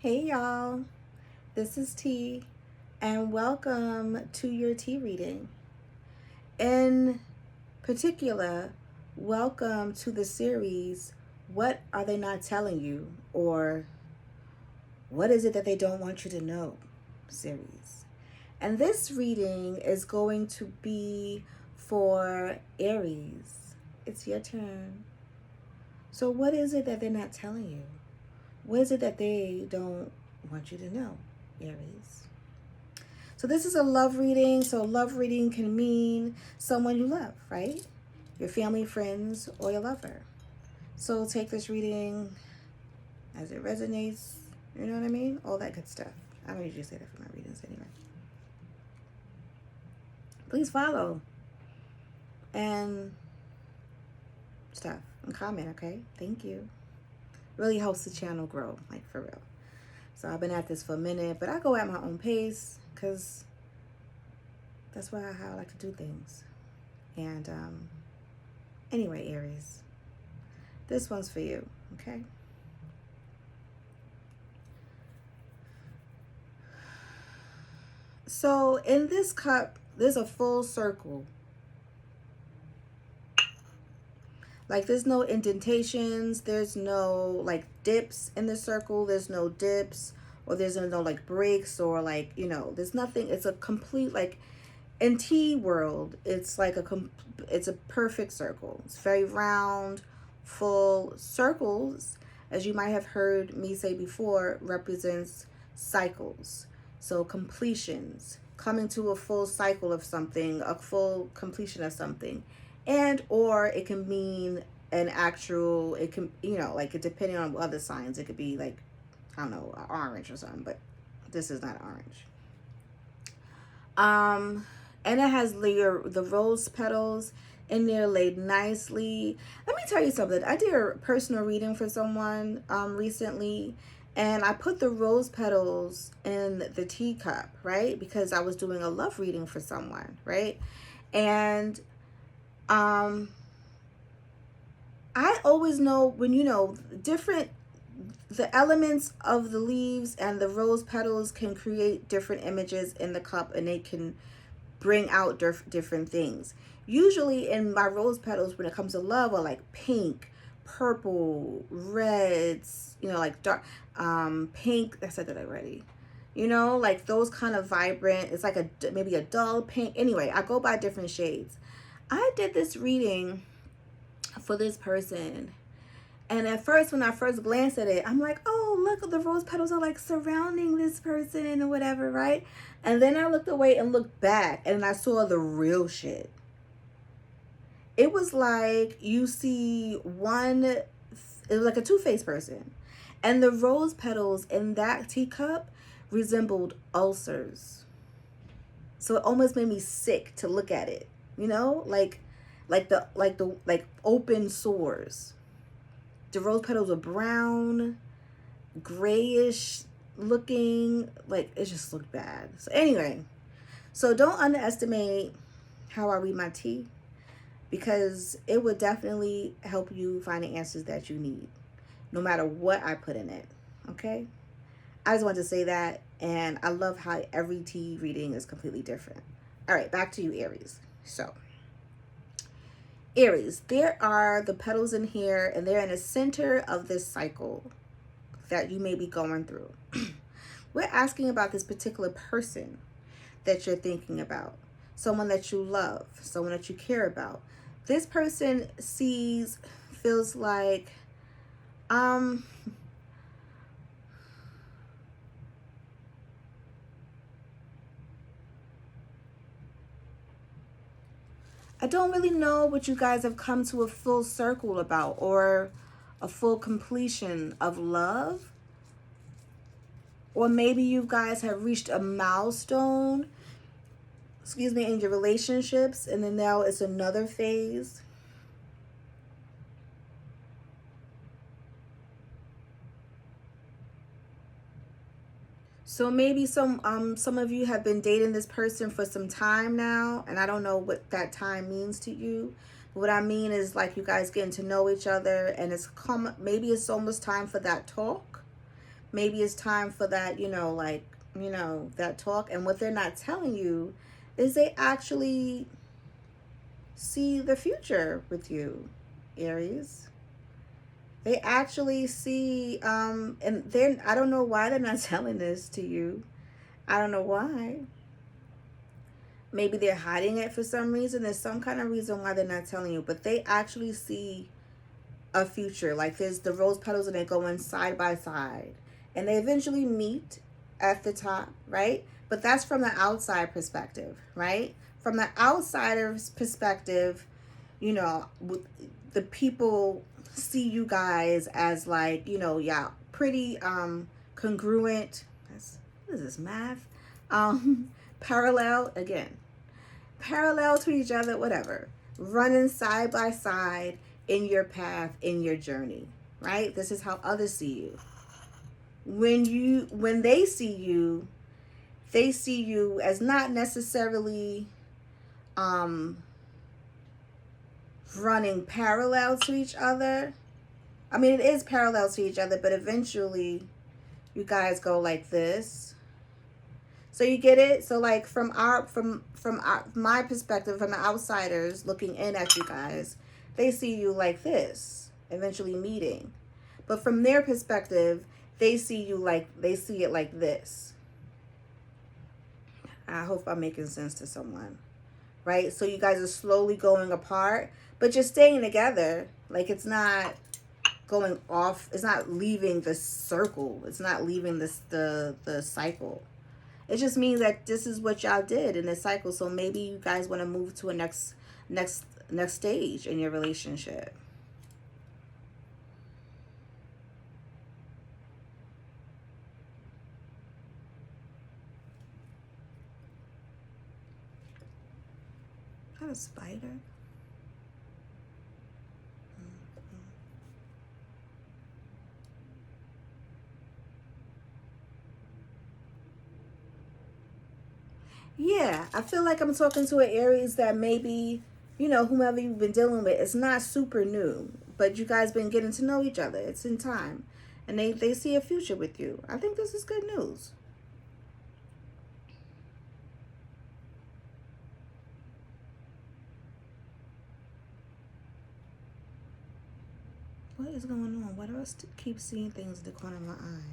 Hey y'all, this is T, and welcome to your tea reading. In particular, welcome to the series, What Are They Not Telling You? Or What Is It That They Don't Want You to Know series. And this reading is going to be for Aries. It's your turn. So, what is it that they're not telling you? What is it that they don't want you to know, Aries? So this is a love reading. So love reading can mean someone you love, right? Your family, friends, or your lover. So take this reading as it resonates. You know what I mean? All that good stuff. I don't usually say that for my readings anyway. Please follow and stuff and comment, okay? Thank you. Really helps the channel grow, like for real. So I've been at this for a minute, but I go at my own pace because that's how I like to do things. And anyway, Aries, this one's for you, okay? So in this cup, there's a full circle. Like there's no indentations, there's no like dips in the circle, there's no dips, or there's no like breaks, or like, there's nothing. It's a complete, like in tea world, it's like it's a perfect circle. It's very round, full. Circles, as you might have heard me say before, represents cycles. So completions, coming to a full cycle of something, a full completion of something. And or it can mean an actual, it can, like depending on other signs, it could be like, I don't know, orange or something, but this is not orange. And it has the rose petals in there laid nicely. Let me tell you something. I did a personal reading for someone recently, and I put the rose petals in the teacup, right? Because I was doing a love reading for someone, right? And I always know when the elements of the leaves and the rose petals can create different images in the cup, and they can bring out different things. Usually in my rose petals, when it comes to love, are like pink, purple, reds, like dark, pink. I said that already. Like those kind of vibrant. It's like maybe a dull pink. Anyway, I go by different shades. I did this reading for this person, and at first, when I first glanced at it, I'm like, oh, look, the rose petals are like surrounding this person or whatever, right? And then I looked away and looked back, and I saw the real shit. It was like you see it was like a two-faced person. And the rose petals in that teacup resembled ulcers. So it almost made me sick to look at it, like open sores. The rose petals are brown, grayish looking, like it just looked bad. So anyway, so don't underestimate how I read my tea, because it would definitely help you find the answers that you need, no matter what I put in it, okay? I just wanted to say that, and I love how every tea reading is completely different. All right, back to you, Aries. So Aries, there are the petals in here, and they're in the center of this cycle that you may be going through. We're asking about this particular person that you're thinking about, someone that you love, someone that you care about. This person feels like, I don't really know what you guys have come to a full circle about, or a full completion of love. Or maybe you guys have reached a milestone, in your relationships, and then now it's another phase. So maybe some of you have been dating this person for some time now, and I don't know what that time means to you. What I mean is, like, you guys getting to know each other, and maybe it's almost time for that talk. maybe it's time for that, like, that talk. And what they're not telling you is they actually see the future with you, Aries. They actually see, and they're, I don't know why they're not telling this to you. I don't know why. Maybe they're hiding it for some reason. There's some kind of reason why they're not telling you, but they actually see a future. Like, there's the rose petals and they're going side by side, and they eventually meet at the top, right? But that's from the outside perspective, right? From the outsider's perspective, the people see you guys as, like, yeah, pretty congruent. What is this, math? Parallel, again, parallel to each other, whatever, running side by side in your path, in your journey, right? This is how others see you. When they see you as not necessarily running parallel to each other. I mean, it is parallel to each other, but eventually you guys go like this. So you get it? So, like, from my perspective, from the outsiders looking in at you guys, they see you like this, eventually meeting. But from their perspective, they see it like this. I hope I'm making sense to someone, right? So you guys are slowly going apart, but you're staying together. Like, it's not going off. It's not leaving the circle. It's not leaving the cycle. It just means that this is what y'all did in this cycle. So maybe you guys want to move to a next stage in your relationship. Is that a spider? Yeah, I feel like I'm talking to an Aries that maybe, whomever you've been dealing with, it's not super new, but you guys been getting to know each other. It's in time. And they see a future with you. I think this is good news. What is going on? Why do I keep seeing things in the corner of my eye?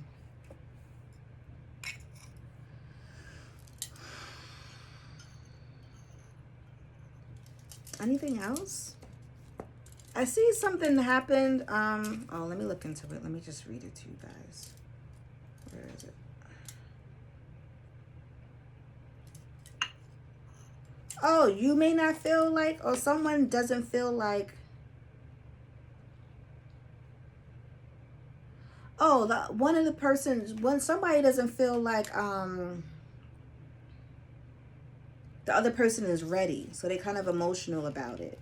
Anything else? I see something happened. Oh, let me look into it. Let me just read it to you guys. Where is it? Oh, you may not feel like, or someone doesn't feel like. Oh, one of the persons, when somebody doesn't feel like the other person is ready, so they're kind of emotional about it.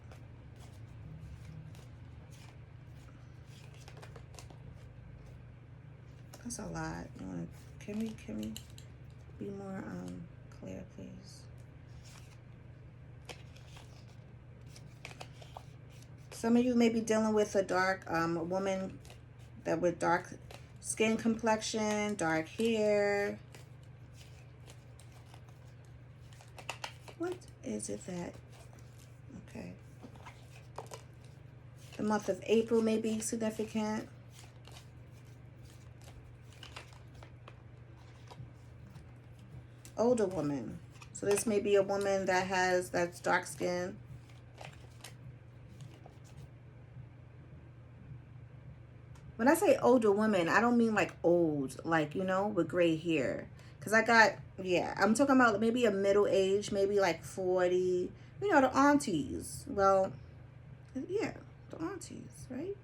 That's a lot. Can we be more clear, please? Some of you may be dealing with a woman that with dark skin complexion, dark hair. What is it that? Okay. The month of April may be significant. Older woman. So this may be a woman that's dark skin. When I say older woman, I don't mean like old, like, with gray hair. Because I'm talking about maybe a middle age, maybe like 40, the aunties. Well, yeah, the aunties, right?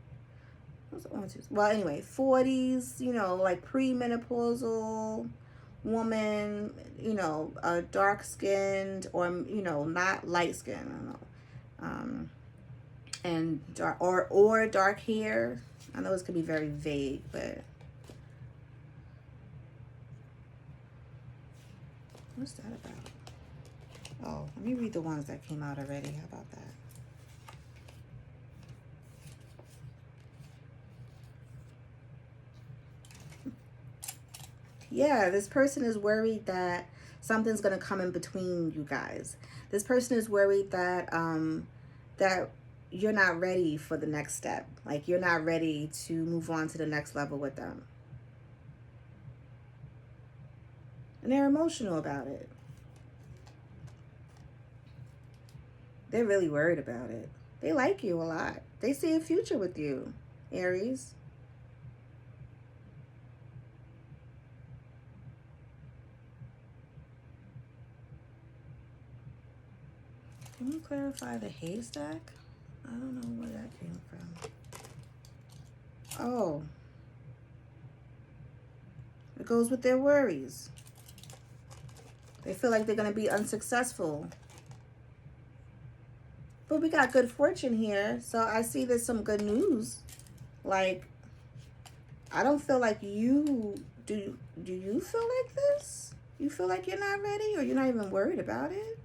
What's the aunties? Well, anyway, 40s, like premenopausal woman, dark skinned or, not light skinned, I don't know. And dark or dark hair. I know this could be very vague, but what's that about? Oh, let me read the ones that came out already. How about that? Yeah, this person is worried that something's gonna come in between you guys. This person is worried that that you're not ready for the next step. Like you're not ready to move on to the next level with them. And they're emotional about it. They're really worried about it. They like you a lot. They see a future with you, Aries. Can we clarify the haystack? I don't know where that came from. Oh, it goes with their worries. They feel like they're going to be unsuccessful. But we got good fortune here. So I see there's some good news. Like, I don't feel like you do you feel like this? You feel like you're not ready or you're not even worried about it?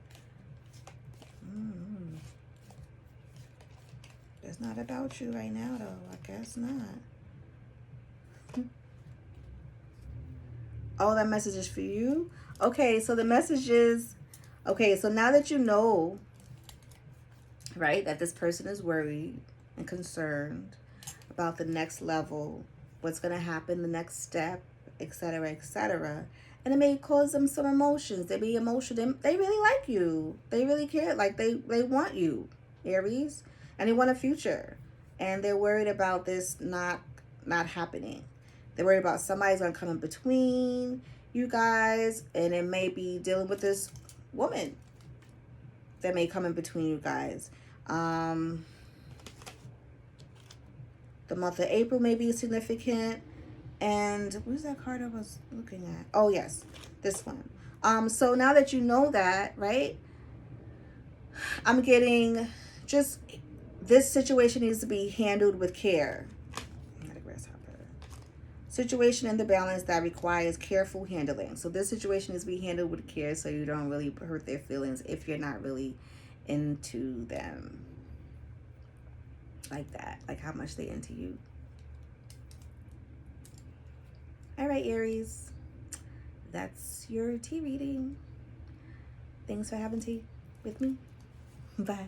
Mm. It's not about you right now though. I guess not. Oh, that message is for you? Okay, so the message is, okay, so now that you know, right, that this person is worried and concerned about the next level, what's going to happen, the next step, etc., etc., and it may cause them some emotions. They be emotional. They really like you. They really care. Like they want you, Aries, and they want a future. And they're worried about this not happening. They're worried about somebody's gonna come in between you guys, and it may be dealing with this woman that may come in between you guys. Um, the month of April may be significant. And where's that card I was looking at? Oh, yes, this one. So now that you know that, right, I'm getting just this situation needs to be handled with care. Situation in the balance that requires careful handling. So this situation is to be handled with care so you don't really hurt their feelings if you're not really into them like that, like how much they into you. All right, Aries, that's your tea reading. Thanks for having tea with me. Bye.